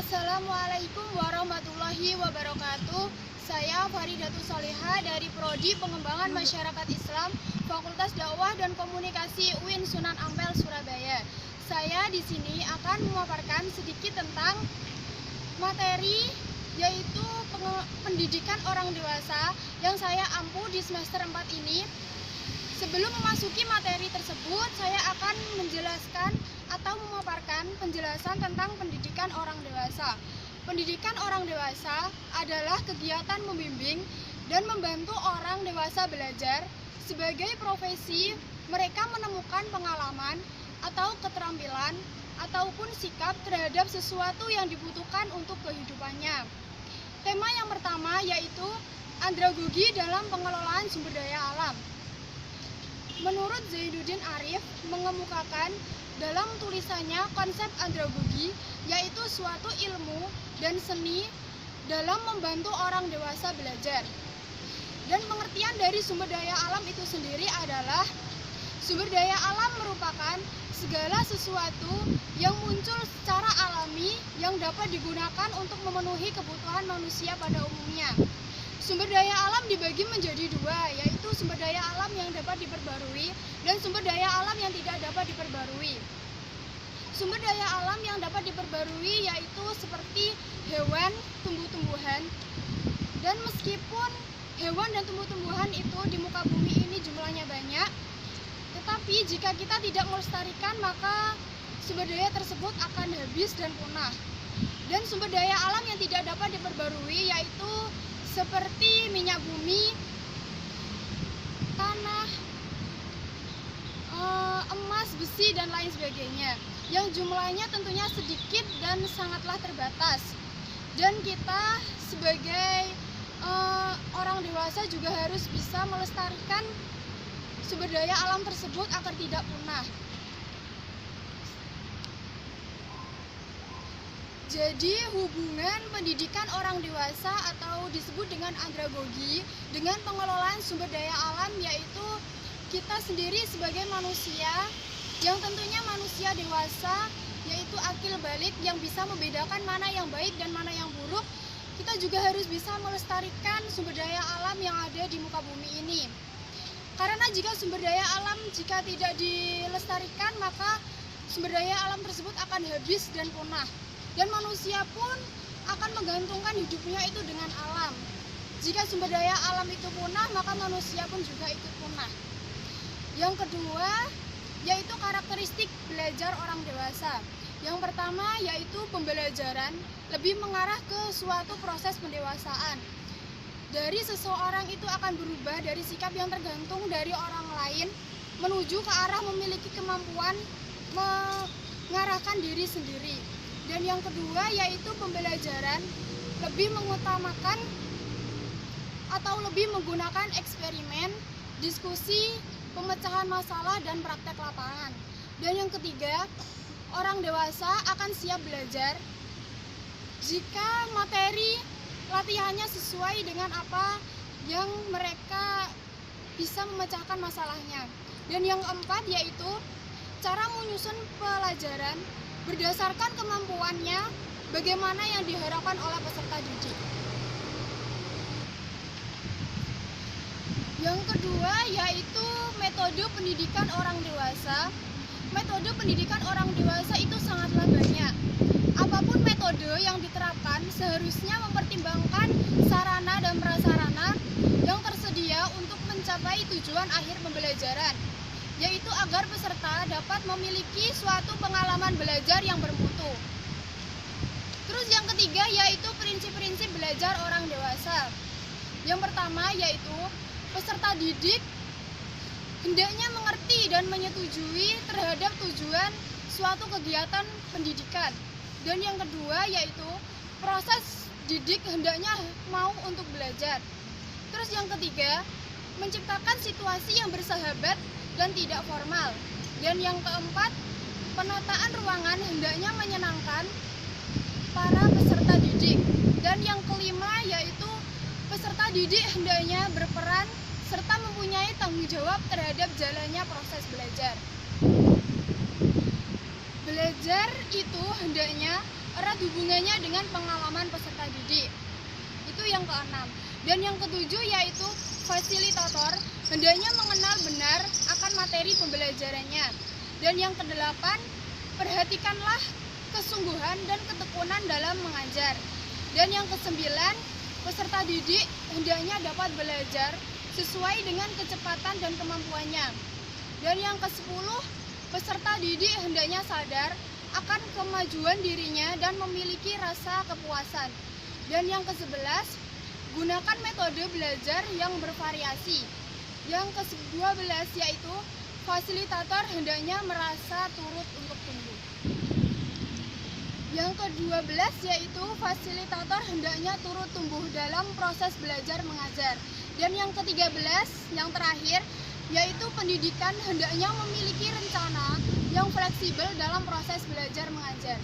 Assalamualaikum warahmatullahi wabarakatuh. Saya Faridatus Solihah dari Prodi Pengembangan Masyarakat Islam, Fakultas Dakwah dan Komunikasi UIN Sunan Ampel, Surabaya. Saya di sini akan memaparkan sedikit tentang materi, yaitu pendidikan orang dewasa yang saya ampu di semester 4 ini. Sebelum memasuki materi tersebut, saya akan menjelaskan atau memaparkan penjelasan tentang pendidikan orang dewasa. Pendidikan orang dewasa adalah kegiatan membimbing dan membantu orang dewasa belajar. Sebagai profesi, mereka menemukan pengalaman atau keterampilan ataupun sikap terhadap sesuatu yang dibutuhkan untuk kehidupannya. Tema yang pertama yaitu andragogi dalam pengelolaan sumber daya alam. Menurut Zainuddin Arif mengemukakan dalam tulisannya konsep andragogi, yaitu suatu ilmu dan seni dalam membantu orang dewasa belajar. Dan pengertian dari sumber daya alam itu sendiri adalah sumber daya alam merupakan segala sesuatu yang muncul secara alami yang dapat digunakan untuk memenuhi kebutuhan manusia pada umumnya. Sumber daya alam dibagi menjadi dua, yaitu sumber daya alam yang dapat diperbarui dan sumber daya alam yang tidak dapat diperbarui. Sumber daya alam yang dapat diperbarui yaitu seperti hewan, tumbuh-tumbuhan. Dan meskipun hewan dan tumbuh-tumbuhan itu di muka bumi ini jumlahnya banyak, tetapi jika kita tidak melestarikan maka sumber daya tersebut akan habis dan punah. Dan sumber daya alam yang tidak dapat diperbarui yaitu seperti minyak bumi, tanah, emas, besi, dan lain sebagainya, yang jumlahnya tentunya sedikit dan sangatlah terbatas. Dan kita sebagai orang dewasa juga harus bisa melestarikan sumber daya alam tersebut agar tidak punah. Jadi hubungan pendidikan orang dewasa atau disebut dengan andragogi dengan pengelolaan sumber daya alam, yaitu kita sendiri sebagai manusia yang tentunya manusia dewasa, yaitu akil balik yang bisa membedakan mana yang baik dan mana yang buruk. Kita juga harus bisa melestarikan sumber daya alam yang ada di muka bumi ini. Karena jika sumber daya alam jika tidak dilestarikan maka sumber daya alam tersebut akan habis dan punah. Dan manusia pun akan menggantungkan hidupnya itu dengan alam. Jika sumber daya alam itu punah, maka manusia pun juga ikut punah. Yang kedua, yaitu karakteristik belajar orang dewasa. Yang pertama, yaitu pembelajaran lebih mengarah ke suatu proses pendewasaan. Dari seseorang itu akan berubah dari sikap yang tergantung dari orang lain menuju ke arah memiliki kemampuan mengarahkan diri sendiri. Dan yang kedua yaitu pembelajaran lebih mengutamakan atau lebih menggunakan eksperimen, diskusi, pemecahan masalah, dan praktek lapangan. Dan yang ketiga, orang dewasa akan siap belajar jika materi latihannya sesuai dengan apa yang mereka bisa memecahkan masalahnya. Dan yang keempat yaitu cara menyusun pelajaran berdasarkan kemampuannya, bagaimana yang diharapkan oleh peserta didik. Yang kedua yaitu metode pendidikan orang dewasa. Metode pendidikan orang dewasa itu sangatlah banyak. Apapun metode yang diterapkan seharusnya mempertimbangkan sarana dan prasarana yang tersedia untuk mencapai tujuan akhir pembelajaran, yaitu agar peserta dapat memiliki suatu pengalaman belajar yang bermutu. Terus yang ketiga yaitu prinsip-prinsip belajar orang dewasa. Yang pertama yaitu peserta didik hendaknya mengerti dan menyetujui terhadap tujuan suatu kegiatan pendidikan. Dan yang kedua yaitu proses didik hendaknya mau untuk belajar. Terus yang ketiga, menciptakan situasi yang bersahabat dan tidak formal. Dan yang keempat, penataan ruangan hendaknya menyenangkan para peserta didik. Dan yang kelima yaitu peserta didik hendaknya berperan serta mempunyai tanggung jawab terhadap jalannya proses belajar. Belajar itu hendaknya erat hubungannya dengan pengalaman peserta didik. Itu yang keenam. Dan yang ketujuh yaitu fasilitator hendaknya mengenal benar akan materi pembelajarannya. Dan yang kedelapan, perhatikanlah kesungguhan dan ketekunan dalam mengajar. Dan yang kesembilan, peserta didik hendaknya dapat belajar sesuai dengan kecepatan dan kemampuannya. Dan yang ke-10, peserta didik hendaknya sadar akan kemajuan dirinya dan memiliki rasa kepuasan. Dan yang ke-11, gunakan metode belajar yang bervariasi. Yang ke-12 yaitu fasilitator hendaknya merasa turut untuk tumbuh. Yang ke-12 yaitu fasilitator hendaknya turut tumbuh dalam proses belajar mengajar. Dan yang ke-13, yang terakhir, yaitu pendidikan hendaknya memiliki rencana yang fleksibel dalam proses belajar mengajar.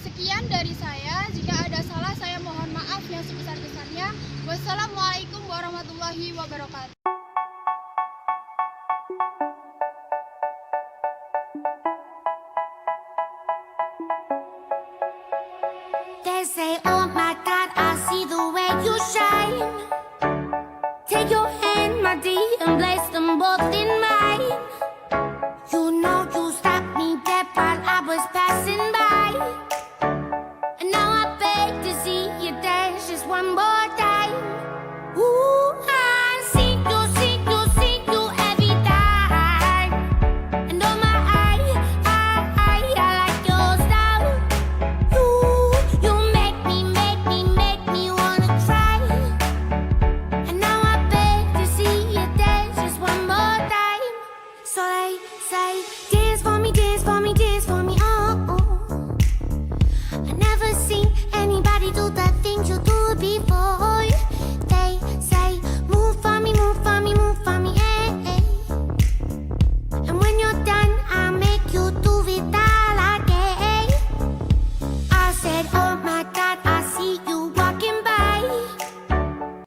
Sekian dari saya, jika ada salah saya mohon maaf yang sebesar-besarnya. Wassalamualaikum warahmatullahi wabarakatuh. They say, oh my God, I see the way you shine.